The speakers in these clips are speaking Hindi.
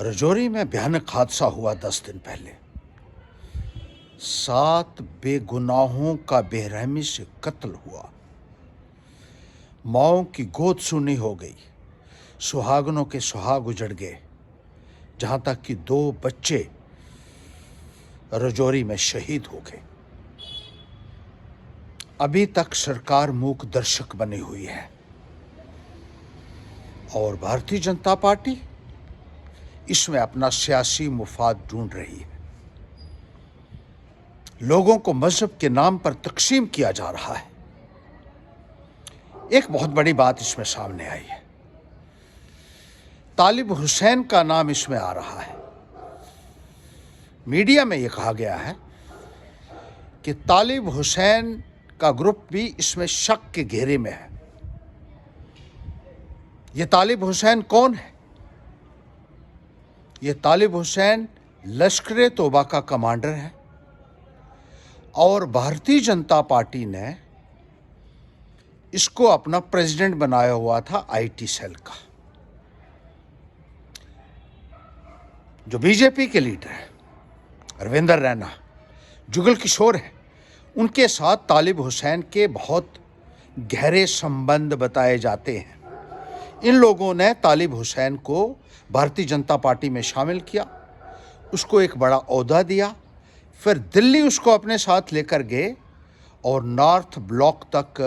रजौरी में भयानक हादसा हुआ 10 दिन पहले। 7 बेगुनाहों का बेरहमी से कत्ल हुआ। माओं की गोद सूनी हो गई, सुहागनों के सुहाग उजड़ गए, जहां तक कि 2 बच्चे रजौरी में शहीद हो गए। अभी तक सरकार मूक दर्शक बनी हुई है और भारतीय जनता पार्टी इसमें अपना सियासी मुफाद ढूंढ रही है। लोगों को मजहब के नाम पर तकसीम किया जा रहा है। एक बहुत बड़ी बात इसमें सामने आई है। तालिब हुसैन का नाम इसमें आ रहा है। मीडिया में यह कहा गया है कि तालिब हुसैन का ग्रुप भी इसमें शक के घेरे में है। यह तालिब हुसैन कौन है? यह तालिब हुसैन लश्कर तौबा का कमांडर है और भारतीय जनता पार्टी ने इसको अपना प्रेसिडेंट बनाया हुआ था आईटी सेल का। जो बीजेपी के लीडर है रविंदर रैना, जुगल किशोर है, उनके साथ तालिब हुसैन के बहुत गहरे संबंध बताए जाते हैं। इन लोगों ने तालिब हुसैन को भारतीय जनता पार्टी में शामिल किया, उसको एक बड़ा ओहदा दिया, फिर दिल्ली उसको अपने साथ लेकर गए और नॉर्थ ब्लॉक तक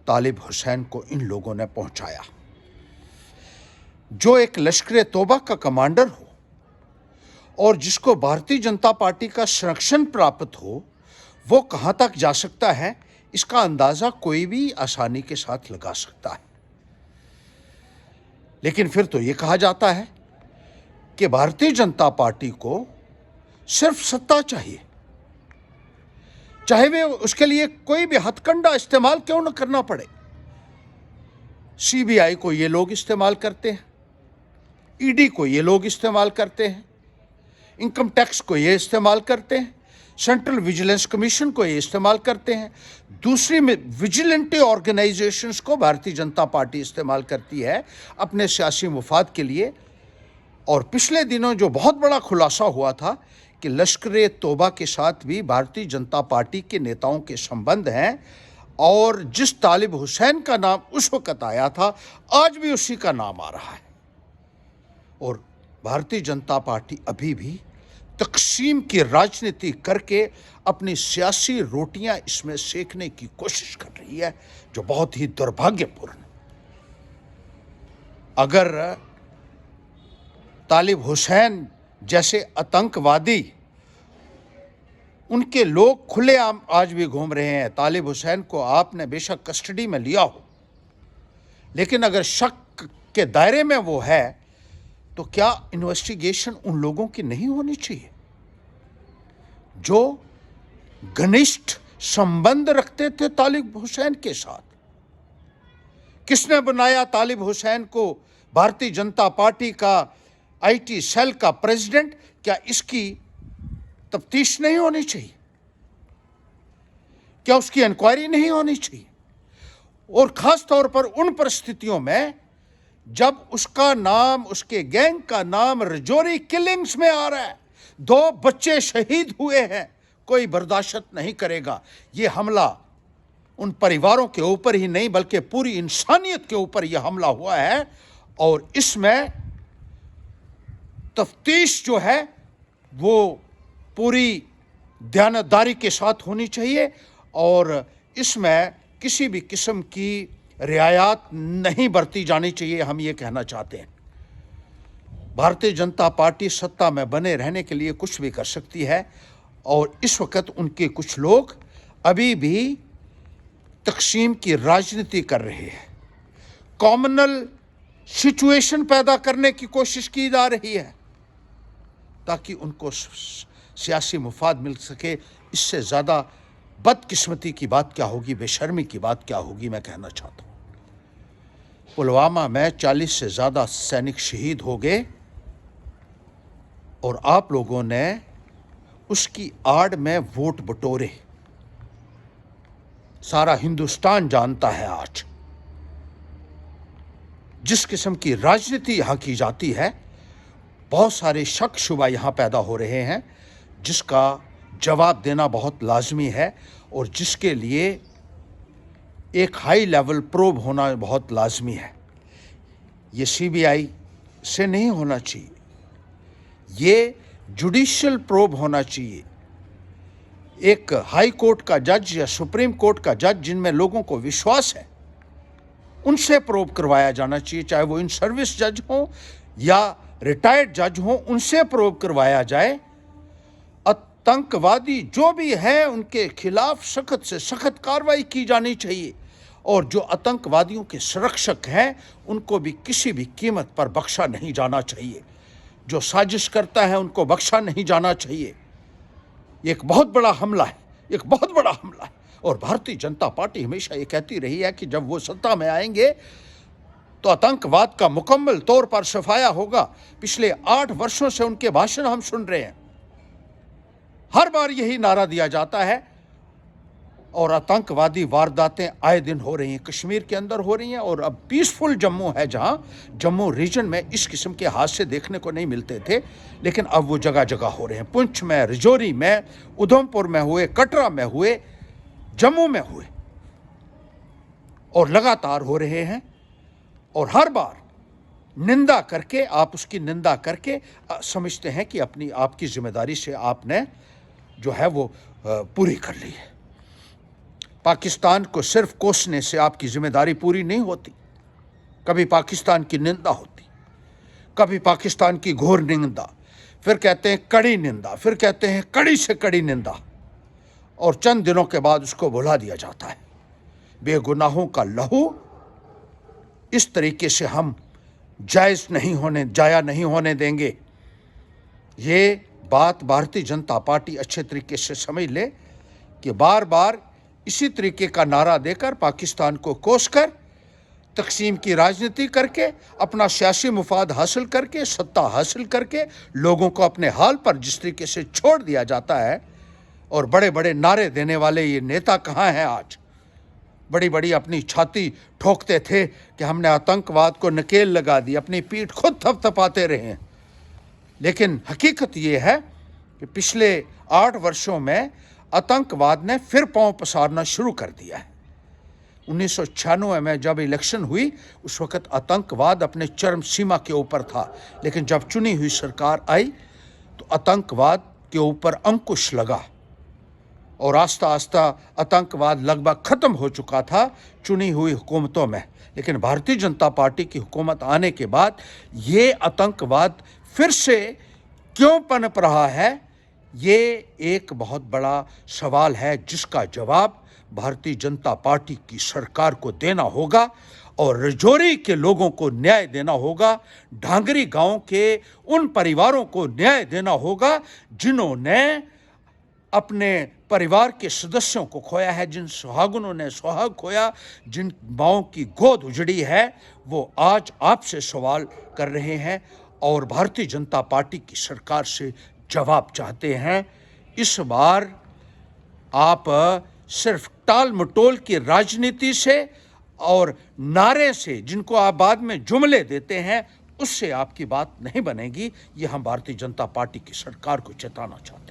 तालिब हुसैन को इन लोगों ने पहुंचाया। जो एक लश्कर तौबा का कमांडर हो और जिसको भारतीय जनता पार्टी का संरक्षण प्राप्त हो, वो कहां तक जा सकता है, इसका अंदाजा कोई भी आसानी के साथ लगा सकता है। लेकिन फिर तो ये कहा जाता है कि भारतीय जनता पार्टी को सिर्फ सत्ता चाहिए, चाहे वे उसके लिए कोई भी हथकंडा इस्तेमाल क्यों न करना पड़े। सीबीआई को ये लोग इस्तेमाल करते हैं, ईडी को ये लोग इस्तेमाल करते हैं, इनकम टैक्स को ये इस्तेमाल करते हैं, सेंट्रल विजिलेंस कमीशन को ये इस्तेमाल करते हैं, दूसरी विजिलेंटी ऑर्गेनाइजेशंस को भारतीय जनता पार्टी इस्तेमाल करती है अपने सियासी मुफाद के लिए। और पिछले दिनों जो बहुत बड़ा खुलासा हुआ था कि लश्कर तौबा के साथ भी भारतीय जनता पार्टी के नेताओं के संबंध हैं और जिस तालिब हुसैन का नाम उस वक्त आया था, आज भी उसी का नाम आ रहा है। और भारतीय जनता पार्टी अभी भी तकसीम की राजनीति करके अपनी सियासी रोटियां इसमें सेकने की कोशिश कर रही है, जो बहुत ही दुर्भाग्यपूर्ण है। अगर तालिब हुसैन जैसे आतंकवादी, उनके लोग खुलेआम आज भी घूम रहे हैं, तालिब हुसैन को आपने बेशक कस्टडी में लिया हो, लेकिन अगर शक के दायरे में वो है तो क्या इन्वेस्टिगेशन उन लोगों की नहीं होनी चाहिए जो घनिष्ठ संबंध रखते थे तालिब हुसैन के साथ? किसने बनाया तालिब हुसैन को भारतीय जनता पार्टी का आईटी सेल का प्रेसिडेंट? क्या इसकी तफ्तीश नहीं होनी चाहिए? क्या उसकी इंक्वायरी नहीं होनी चाहिए? और खास तौर पर उन परिस्थितियों में जब उसका नाम, उसके गैंग का नाम रजौरी किलिंग्स में आ रहा है, 2 बच्चे शहीद हुए हैं, कोई बर्दाश्त नहीं करेगा। ये हमला उन परिवारों के ऊपर ही नहीं बल्कि पूरी इंसानियत के ऊपर यह हमला हुआ है और इसमें तफ्तीश जो है वो पूरी ध्यानदारी के साथ होनी चाहिए और इसमें किसी भी किस्म की रियायत नहीं बरती जानी चाहिए। हम ये कहना चाहते हैं, भारतीय जनता पार्टी सत्ता में बने रहने के लिए कुछ भी कर सकती है और इस वक्त उनके कुछ लोग अभी भी तकसीम की राजनीति कर रहे हैं। कॉमनल सिचुएशन पैदा करने की कोशिश की जा रही है ताकि उनको सियासी मुफाद मिल सके। इससे ज़्यादा बदकिस्मती की बात क्या होगी, बेशर्मी की बात क्या होगी, मैं कहना चाहता हूँ। पुलवामा में 40 से ज़्यादा सैनिक शहीद हो गए और आप लोगों ने उसकी आड़ में वोट बटोरे। सारा हिंदुस्तान जानता है आज जिस किस्म की राजनीति यहां की जाती है बहुत सारे शक शुबा यहाँ पैदा हो रहे हैं, जिसका जवाब देना बहुत लाजमी है और जिसके लिए एक हाई लेवल प्रोब होना बहुत लाजमी है। ये सीबीआई से नहीं होना चाहिए, ये जुडिशियल प्रोब होना चाहिए। एक हाई कोर्ट का जज या सुप्रीम कोर्ट का जज जिनमें लोगों को विश्वास है, उनसे प्रोब करवाया जाना चाहिए, चाहे वो इन सर्विस जज हों या रिटायर्ड जज हों, उनसे प्रोब करवाया जाए। आतंकवादी जो भी हैं उनके खिलाफ सख्त से सख्त कार्रवाई की जानी चाहिए और जो आतंकवादियों के संरक्षक हैं उनको भी किसी भी कीमत पर बख्शा नहीं जाना चाहिए। जो साजिश करता है उनको बख्शा नहीं जाना चाहिए। ये एक बहुत बड़ा हमला है, एक बहुत बड़ा हमला है। और भारतीय जनता पार्टी हमेशा ये कहती रही है कि जब वो सत्ता में आएंगे तो आतंकवाद का मुकम्मल तौर पर सफाया होगा। पिछले 8 वर्षों से उनके भाषण हम सुन रहे हैं, हर बार यही नारा दिया जाता है और आतंकवादी वारदातें आए दिन हो रही हैं, कश्मीर के अंदर हो रही हैं। और अब पीसफुल जम्मू है, जहां जम्मू रीजन में इस किस्म के हादसे देखने को नहीं मिलते थे, लेकिन अब वो जगह जगह हो रहे हैं। पुंछ में, राजौरी में, उधमपुर में हुए, कटरा में हुए, जम्मू में हुए और लगातार हो रहे हैं। और हर बार निंदा करके, आप उसकी निंदा करके समझते हैं कि अपनी आपकी जिम्मेदारी से आपने जो है वो पूरी कर ली है। पाकिस्तान को सिर्फ कोसने से आपकी जिम्मेदारी पूरी नहीं होती। कभी पाकिस्तान की निंदा होती, कभी पाकिस्तान की घोर निंदा, फिर कहते हैं कड़ी निंदा, फिर कहते हैं कड़ी से कड़ी निंदा, और चंद दिनों के बाद उसको भुला दिया जाता है। बेगुनाहों का लहू इस तरीके से हम जाया नहीं होने देंगे। ये बात भारतीय जनता पार्टी अच्छे तरीके से समझ ले कि बार बार इसी तरीके का नारा देकर, पाकिस्तान को कोसकर, तकसीम की राजनीति करके, अपना सियासी मुफाद हासिल करके, सत्ता हासिल करके लोगों को अपने हाल पर जिस तरीके से छोड़ दिया जाता है। और बड़े बड़े नारे देने वाले ये नेता कहाँ हैं आज? बड़ी बड़ी अपनी छाती ठोकते थे कि हमने आतंकवाद को नकेल लगा दी, अपनी पीठ खुद थपथपाते रहे हैं। लेकिन हकीकत ये है कि पिछले 8 वर्षों में आतंकवाद ने फिर पांव पसारना शुरू कर दिया है। 1996 में जब इलेक्शन हुई उस वक्त आतंकवाद अपने चरम सीमा के ऊपर था, लेकिन जब चुनी हुई सरकार आई तो आतंकवाद के ऊपर अंकुश लगा और आस्ता आस्ता आतंकवाद लगभग ख़त्म हो चुका था चुनी हुई हुकूमतों में। लेकिन भारतीय जनता पार्टी की हुकूमत आने के बाद ये आतंकवाद फिर से क्यों पनप रहा है, ये एक बहुत बड़ा सवाल है जिसका जवाब भारतीय जनता पार्टी की सरकार को देना होगा और राजौरी के लोगों को न्याय देना होगा। ढांगरी गांव के उन परिवारों को न्याय देना होगा जिन्होंने अपने परिवार के सदस्यों को खोया है, जिन सुहागनों ने सुहाग खोया, जिन माँओं की गोद उजड़ी है, वो आज आपसे सवाल कर रहे हैं और भारतीय जनता पार्टी की सरकार से जवाब चाहते हैं। इस बार आप सिर्फ टाल मटोल की राजनीति से और नारे से, जिनको आप बाद में जुमले देते हैं, उससे आपकी बात नहीं बनेगी। ये हम भारतीय जनता पार्टी की सरकार को चेताना चाहते हैं।